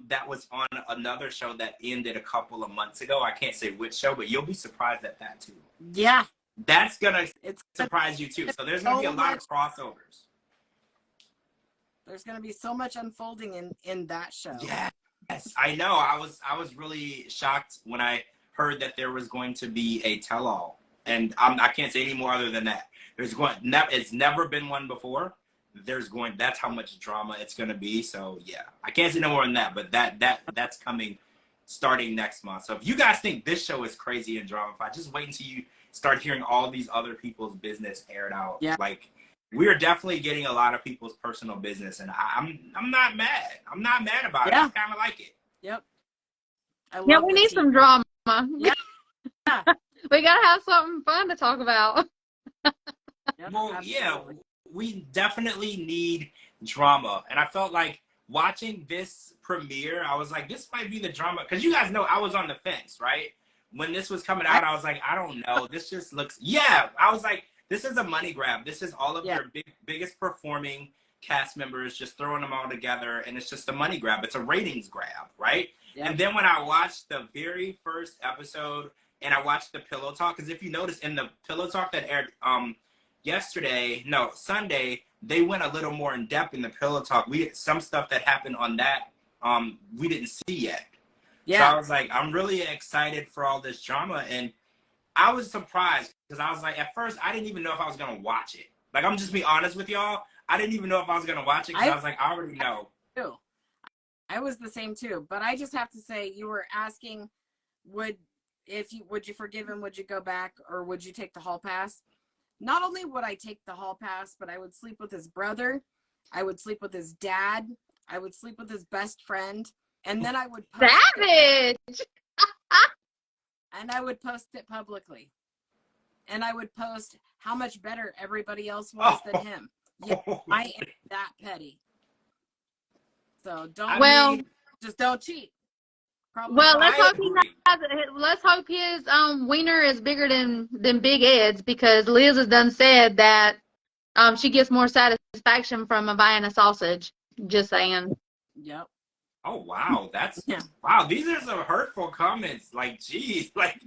that was on another show that ended a couple of months ago. I can't say which show, but you'll be surprised at that too. Yeah. That's going to surprise you too. So there's going to be a lot of crossovers. There's going to be so much unfolding in that show. Yes, I know. I was really shocked when I heard that there was going to be a tell-all. And I can't say any more other than that. It's never been one before. That's how much drama it's going to be. So yeah, I can't say no more than that, but that's coming starting next month. So if you guys think this show is crazy and drama-fied, just wait until you start hearing all these other people's business aired out. Yeah. Like, we're definitely getting a lot of people's personal business, and I'm not mad. I'm not mad about it. I kind of like it. Yep. We need some drama. Yeah. We gotta have something fun to talk about. Well, absolutely. We definitely need drama, and I felt like watching this premiere, I was like, this might be the drama, because you guys know I was on the fence, right? When this was coming out, I was like, I don't know. This just looks, I was like, this is a money grab. This is all of their biggest performing cast members, just throwing them all together, and it's just a money grab. It's a ratings grab, right? Yep. And then when I watched the very first episode and I watched the Pillow Talk, because if you notice in the Pillow Talk that aired Sunday, they went a little more in depth in the Pillow Talk. Some stuff that happened on that we didn't see yet. Yeah. So I was like, I'm really excited for all this drama, and I was surprised because I was like, at first I didn't even know if I was gonna watch it. Like, I'm just be honest with y'all, I didn't even know if I was gonna watch it because I was like, I already know. I was the same too, but I just have to say, you were asking, would you forgive him? Would you go back, or would you take the hall pass? Not only would I take the hall pass, but I would sleep with his brother. I would sleep with his dad. I would sleep with his best friend. And then I would post Savage! And I would post it publicly. And I would post how much better everybody else was than him. Yeah, I am that petty. So just don't cheat. Probably. Well, let's hope his wiener is bigger than Big Ed's, because Liz has done said that she gets more satisfaction from buying a sausage. Just saying. Yep. Oh wow, wow. These are some hurtful comments. Like, geez, like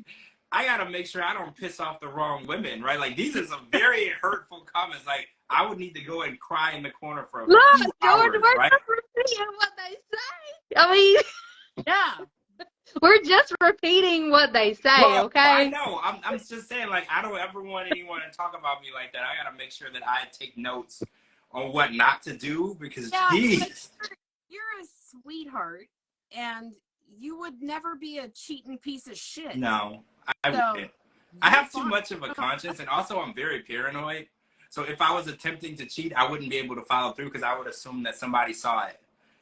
I gotta make sure I don't piss off the wrong women, right? Like, these are some very hurtful comments. Like, I would need to go and cry in the corner for a few hours, George, we're right? just repeating what they say. I mean, yeah, we're just repeating what they say. Well, okay. I know. I'm just saying. Like, I don't ever want anyone to talk about me like that. I gotta make sure that I take notes on what not to do, because geez. You're a sweetheart, and you would never be a cheating piece of shit. No, I wouldn't. I have too much of a conscience, and also I'm very paranoid. So if I was attempting to cheat, I wouldn't be able to follow through because I would assume that somebody saw it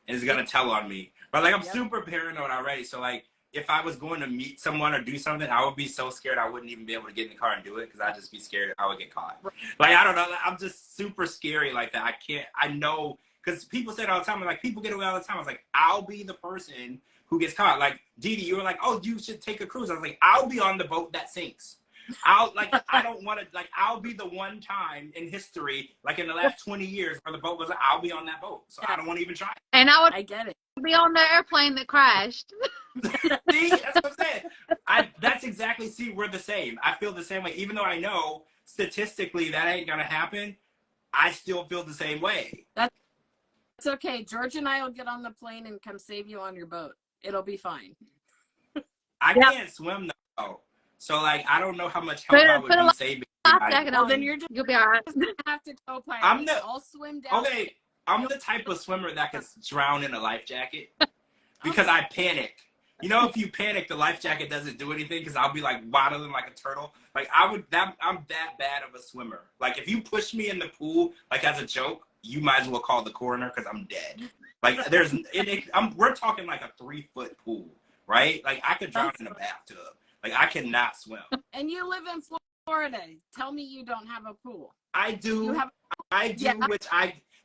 and is gonna tell on me. But like, I'm super paranoid already. So like, if I was going to meet someone or do something, I would be so scared I wouldn't even be able to get in the car and do it because I'd just be scared I would get caught. Like, I don't know. I'm just super scary like that. I know. Because people say it all the time, and like, people get away all the time. I was like, I'll be the person who gets caught. Like, DeeDee, you were like, oh, you should take a cruise. I was like, I'll be on the boat that sinks. I don't want to, like, I'll be the one time in history, like in the last 20 years, where the boat was, I'll be on that boat. So I don't want to even try. And I get it. Be on the airplane that crashed. See, that's what I'm saying. See, we're the same. I feel the same way. Even though I know statistically that ain't going to happen, I still feel the same way. It's okay. George and I will get on the plane and come save you on your boat. It'll be fine. I can't swim though. So like, I don't know how much help I would be saving. Well, then you'll be all right. Have to co-pilot. I'll swim down. Okay, I'm the type of swimmer that can drown in a life jacket because I panic. You know, if you panic, the life jacket doesn't do anything because I'll be like waddling like a turtle. Like, I'm that bad of a swimmer. Like, if you push me in the pool, like as a joke, you might as well call the coroner because I'm dead. Like, we're talking like a 3-foot pool, right? Like, I could drown in a bathtub. Like, I cannot swim. And you live in Florida. Tell me you don't have a pool. I do.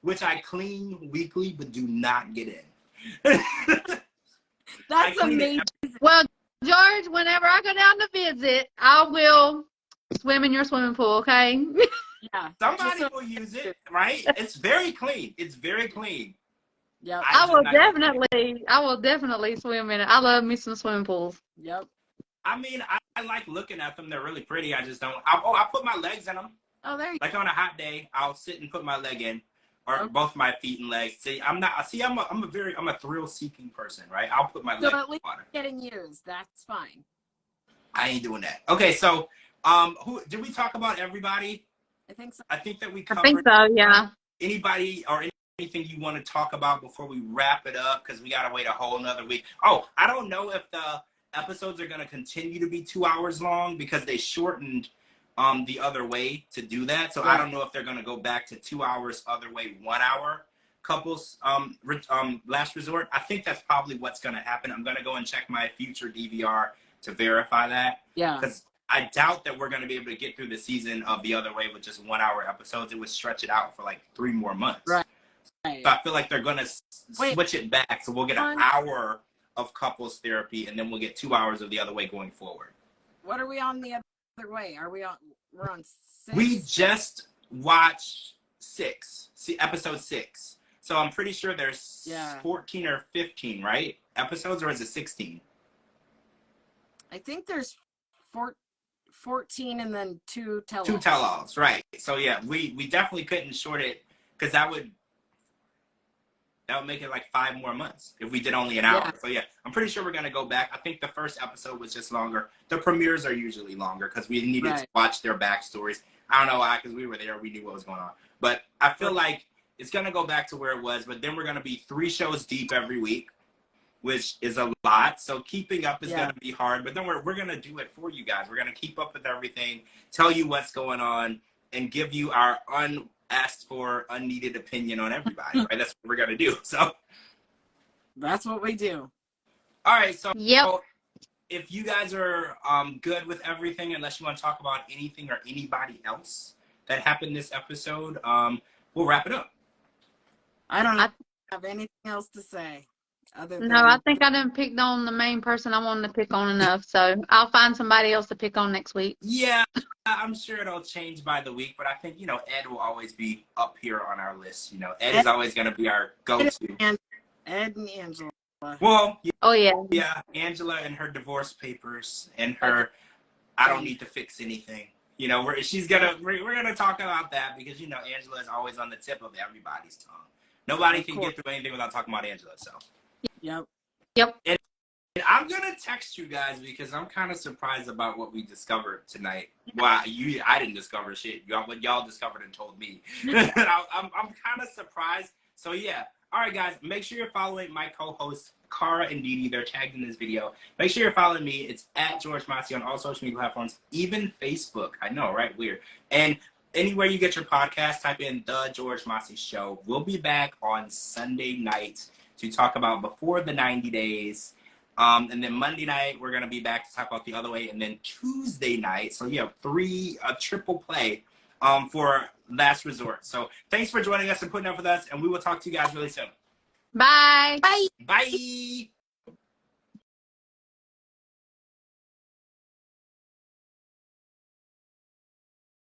Which I clean weekly, but do not get in. That's amazing. Well, George, whenever I go down to visit, I will swim in your swimming pool, okay? Yeah. Somebody will use it, right? It's very clean. It's very clean. Yeah. I will definitely swim in it. I love me some swimming pools. Yep. I mean, I like looking at them. They're really pretty. I just don't. I put my legs in them. Oh, there you go. Like, on a hot day, I'll sit and put my leg in, or both my feet and legs. See, I'm a thrill-seeking person, right? I'll put my leg in the water. Getting used. That's fine. I ain't doing that. Okay, so who did we talk about? Everybody? I think so. I think that we covered. I think so. Yeah. Anybody or anything you want to talk about before we wrap it up? Because we gotta wait a whole another week. Oh, I don't know if the episodes are going to continue to be 2 hours long because they shortened the other way to do that. So I don't know if they're going to go back to 2 hours other way, 1 hour couples last resort. I think that's probably what's going to happen. I'm going to go and check my future DVR to verify that. Yeah. Because I doubt that we're going to be able to get through the season of the other way with just 1 hour episodes. It would stretch it out for like 3 more months. Right. So I feel like they're going to switch it back. So we'll get an hour of couples therapy, and then we'll get 2 hours of the other way going forward. What are we on the other way? We're on 6? We just watched 6. episode 6. So I'm pretty sure there's 14 or 15, right? Episodes, or is it 16? I think there's 14 and then 2 tell-alls. 2 tell-alls, right. So yeah, we definitely couldn't short it, because that would make it like 5 more months if we did only an hour. Yeah. So yeah, I'm pretty sure we're going to go back. I think the first episode was just longer. The premieres are usually longer because we needed to watch their backstories. I don't know why, because we were there. We knew what was going on. But I feel like it's going to go back to where it was, but then we're going to be 3 shows deep every week, which is a lot. So keeping up is going to be hard, but then we're going to do it for you guys. We're going to keep up with everything, tell you what's going on, and give you our asked for, unneeded opinion on everybody, right? That's what we're going to do. So that's what we do. All right. So if you guys are good with everything, unless you want to talk about anything or anybody else that happened this episode, we'll wrap it up. I don't have anything else to say. No, I think I didn't pick on the main person I wanted to pick on enough, so I'll find somebody else to pick on next week. Yeah, I'm sure it'll change by the week, but I think, Ed will always be up here on our list. Ed is always going to be our go-to. Ed and Angela. Well, yeah. Yeah, Angela and her divorce papers and her, I don't need to fix anything. We're gonna talk about that because, Angela is always on the tip of everybody's tongue. Nobody can get through anything without talking about Angela, so. Yep. And I'm going to text you guys because I'm kind of surprised about what we discovered tonight. Well, I didn't discover shit. Y'all discovered and told me. I'm kind of surprised. So, yeah. All right, guys. Make sure you're following my co-hosts, Cara and DeeDee. They're tagged in this video. Make sure you're following me. It's at George Mossey on all social media platforms, even Facebook. I know, right? Weird. And anywhere you get your podcast, type in The George Mossey Show. We'll be back on Sunday night to talk about Before the 90 Days. And then Monday night, we're going to be back to talk about The Other Way. And then Tuesday night, so you have a triple play for Last Resort. So thanks for joining us and putting up with us. And we will talk to you guys really soon. Bye. Bye. Bye.